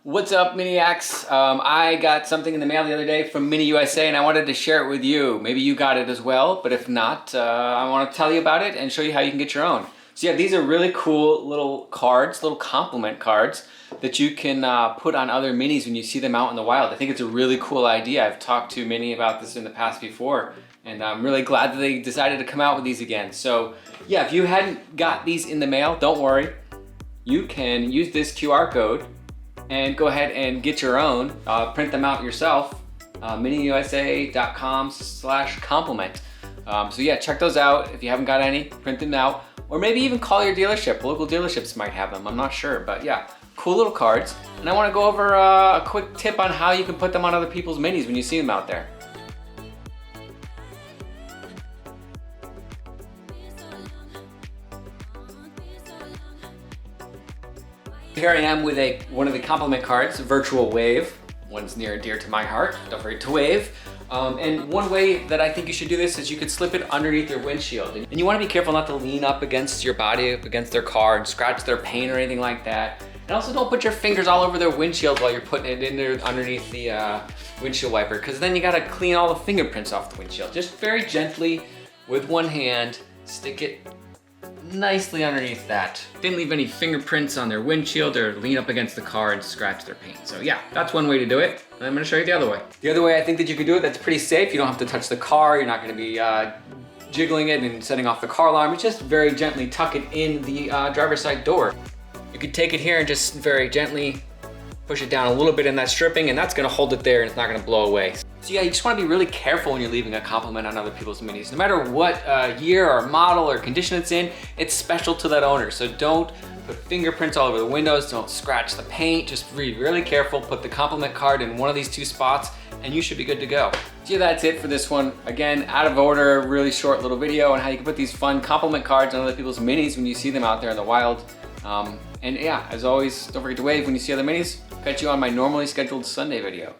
What's up, Miniacs? I got something in the mail the other day from Mini USA and I wanted to share it with you. Maybe you got it as well, but if not, I want to tell you about it and show you how you can get your own. So yeah, these are really cool little cards, little compliment cards that you can put on other Minis when you see them out in the wild. I think it's a really cool idea. I've talked to Mini about this in the past before, and I'm really glad that they decided to come out with these again. So yeah, if you hadn't got these in the mail, don't worry. You can use this QR code and go ahead and get your own, print them out yourself, miniusa.com/compliment. So yeah, check those out. If you haven't got any, print them out. Or maybe even call your dealership. Local dealerships might have them, I'm not sure. But yeah, cool little cards. And I wanna go over a quick tip on how you can put them on other people's Minis when you see them out there. Here I am with one of the compliment cards, Virtual Wave. One's near and dear to my heart. Don't forget to wave. And one way that I think you should do this is you could slip it underneath your windshield. And you want to be careful not to lean up against your body, up against their car and scratch their paint or anything like that. And also don't put your fingers all over their windshield while you're putting it in there underneath the windshield wiper, because then you got to clean all the fingerprints off the windshield. Just very gently with one hand, stick it nicely underneath that. Didn't leave any fingerprints on their windshield or lean up against the car and scratch their paint. So yeah, that's one way to do it. And I'm gonna show you the other way. The other way I think that you could do it that's pretty safe. You don't have to touch the car. You're not gonna be jiggling it and setting off the car alarm. It's just very gently tuck it in the driver's side door. You could take it here and just very gently push it down a little bit in that stripping, and that's gonna hold it there and it's not gonna blow away. So yeah, you just wanna be really careful when you're leaving a compliment on other people's Minis. No matter what year or model or condition it's in, it's special to that owner. So don't put fingerprints all over the windows, don't scratch the paint, just be really careful. Put the compliment card in one of these two spots and you should be good to go. So yeah, that's it for this one. Again, out of order, really short little video on how you can put these fun compliment cards on other people's Minis when you see them out there in the wild. And yeah, as always, don't forget to wave when you see other Minis. Catch you on my normally scheduled Sunday video.